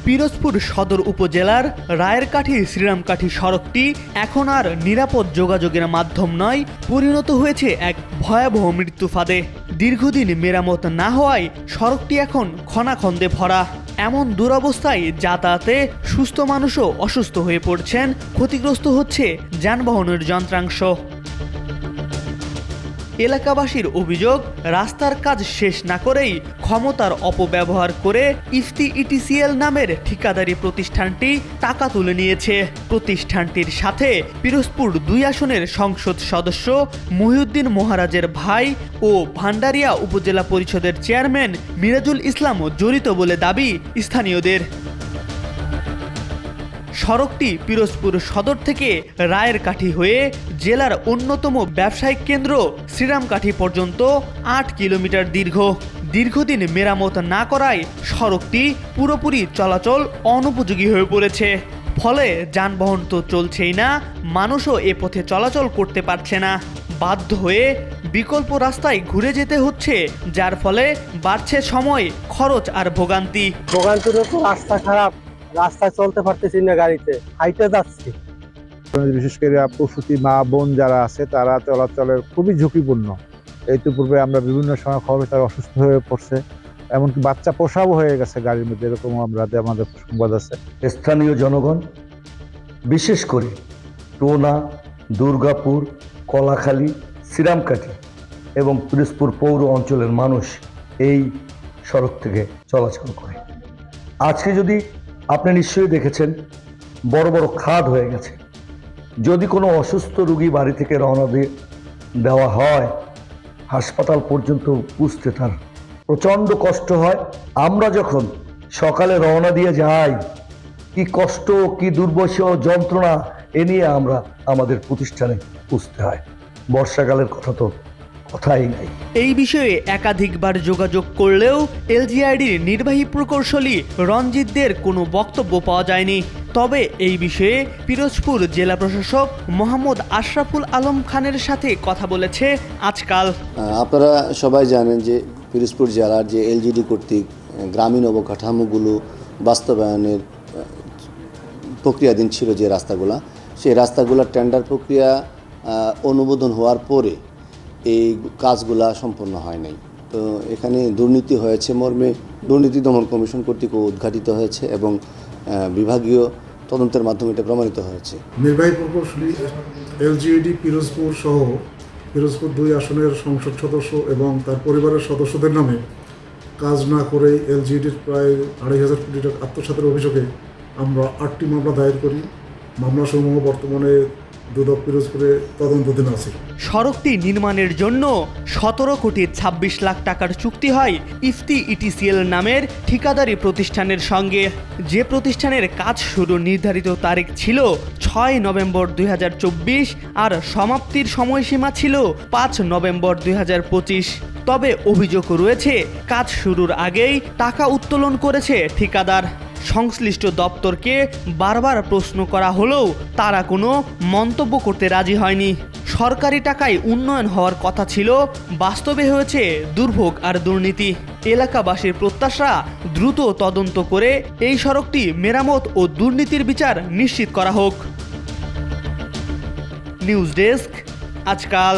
পিরোজপুর সদর উপজেলার রায়েরকাঠি শ্রীরামকাঠি সড়কটি এখন আর নিরাপদ যোগাযোগের মাধ্যম নয়, পরিণত হয়েছে এক ভয়াবহ মৃত্যু ফাঁদে। দীর্ঘদিন মেরামত না হওয়ায় সড়কটি এখন খনাখন্দে ভরা। এমন দুরবস্থায় যাতায়াতে সুস্থ মানুষও অসুস্থ হয়ে পড়ছেন, ক্ষতিগ্রস্ত হচ্ছে যানবাহনের যন্ত্রাংশ। এলাকাবাসীর অভিযোগ, রাস্তার কাজ শেষ না করেই ক্ষমতার অপব্যবহার করে ইফতি ইটিসিএল নামের ঠিকাদারি প্রতিষ্ঠানটি টাকা তুলে নিয়েছে। প্রতিষ্ঠানটির সাথে পিরোজপুর ২ আসনের সংসদ সদস্য মহিউদ্দিন মহারাজের ভাই ও ভান্ডারিয়া উপজেলা পরিষদের চেয়ারম্যান মিরাজুল ইসলামও জড়িত বলে দাবি স্থানীয়দের। সড়কটি পিরোজপুর সদর থেকে রায়েরকাঠি হয়ে জেলার অন্যতম ব্যবসায়িক কেন্দ্র শ্রীরামকাঠি পর্যন্ত ৮ কিলোমিটার দীর্ঘ। দীর্ঘদিন মেরামত না করায় সড়কটি পুরোপুরি চলাচল অনুপযোগী হয়ে পড়েছে। ফলে যানবাহন তো চলছেই না, মানুষও এ পথে চলাচল করতে পারছে না। বাধ্য হয়ে বিকল্প রাস্তায় ঘুরে যেতে হচ্ছে, যার ফলে বাড়ছে সময়, খরচ আর ভোগান্তি। রাস্তা খারাপ, রাস্তায় চলতে পারতেছি না, গাড়িতে হাইটে যাচ্ছি। বিশেষ করে প্রসূতি মা বোন যারা আছে তারা চলাচলের খুবই ঝুঁকিপূর্ণ। ইতিপূর্বে আমরা বিভিন্ন সময় খবরে তারা অসুস্থ হয়ে পড়ছে, এমনকি বাচ্চা প্রসবও হয়ে গেছে গাড়ির মধ্যে, এরকম আমাদের সংবাদ আছে। স্থানীয় জনগণ, বিশেষ করে টোনা, দুর্গাপুর, কলাখালী, শ্রীরামকাঠি এবং পিরোজপুর পৌর অঞ্চলের মানুষ এই সড়ক থেকে চলাচল করে। আজকে যদি আপনি নিশ্চয়ই দেখেছেন, বড় বড় খাদ হয়ে গেছে। যদি কোনো অসুস্থ রোগী বাড়ি থেকে রওনা দেওয়া হয়, হাসপাতাল পর্যন্ত পৌঁছতে তার প্রচণ্ড কষ্ট হয়। আমরা যখন সকালে রওনা দিয়ে যাই, কি কষ্ট, কি দুর্বশীয় যন্ত্রণা এ নিয়ে আমরা আমাদের প্রতিষ্ঠানে পৌঁছতে হয়। বর্ষাকালের কথা তো কথাই নাই। এই বিষয়ে একাধিকবার যোগাযোগ করলেও এলজিআইডির নির্বাহী প্রকৌশলী রঞ্জিতদের কোনো বক্তব্য পাওয়া যায়নি। তবে এই বিষয়ে পিরোজপুর জেলা প্রশাসক মোহাম্মদ আশরাফুল আলম খানের সাথে কথা বলেছে আজকাল। আপনারা সবাই জানেন যে পিরোজপুর জেলার যে এলজিডি কর্তৃক গ্রামীণ অবকাঠামোগুলো বাস্তবায়নের প্রক্রিয়াধীন ছিল যে রাস্তাগুলা, সেই রাস্তাগুলোর টেন্ডার প্রক্রিয়া অনুমোদন হওয়ার পরে এই কাজগুলা সম্পন্ন হয় নাই। তো এখানে দুর্নীতি হয়েছে মর্মে দুর্নীতি দমন কমিশন কর্তৃক উদ্ঘাটিত হয়েছে এবং বিভাগীয় তদন্তের মাধ্যমে এটা প্রমাণিত হয়েছে। নির্বাহী প্রকৌশলী এলজিইডি পিরোজপুর সহ পিরোজপুর ২ আসনের সংসদ সদস্য এবং তার পরিবারের সদস্যদের নামে কাজ না করে এলজিইডির প্রায় ২৫০০ কোটি টাকা আত্মসাতের অভিযোগে আমরা ৮টি মামলা দায়ের করি। মামলাসমূহ বর্তমানে দুদক পিরোজপুরে তদন্তাধীন আছে। সড়কটি নির্মাণের জন্য ১৭ কোটি ২৬ লাখ টাকার চুক্তি হয় ইফতি ইটিসিএল নামের ঠিকাদারি প্রতিষ্ঠানের সঙ্গে। যে প্রতিষ্ঠানের কাজ শুরুর নির্ধারিত তারিখ ছিল ৬ নভেম্বর ২০২৪ আর সমাপ্তির সময়সীমা ছিল ৫ নভেম্বর ২০২৫। তবে অভিযোগ রয়েছে, কাজ শুরুর আগেই টাকা উত্তোলন করেছে ঠিকাদার। সংশ্লিষ্ট দপ্তরকে বারবার প্রশ্ন করা হলেও তারা কোনো মন্তব্য করতে রাজি হয়নি। সরকারি টাকায় উন্নয়ন হওয়ার কথা ছিল, বাস্তবে হয়েছে দুর্ভোগ আর দুর্নীতি। এলাকাবাসীর প্রত্যাশা, দ্রুত তদন্ত করে এই সড়কটি মেরামত ও দুর্নীতির বিচার নিশ্চিত করা হোক। নিউজ ডেস্ক, আজকাল।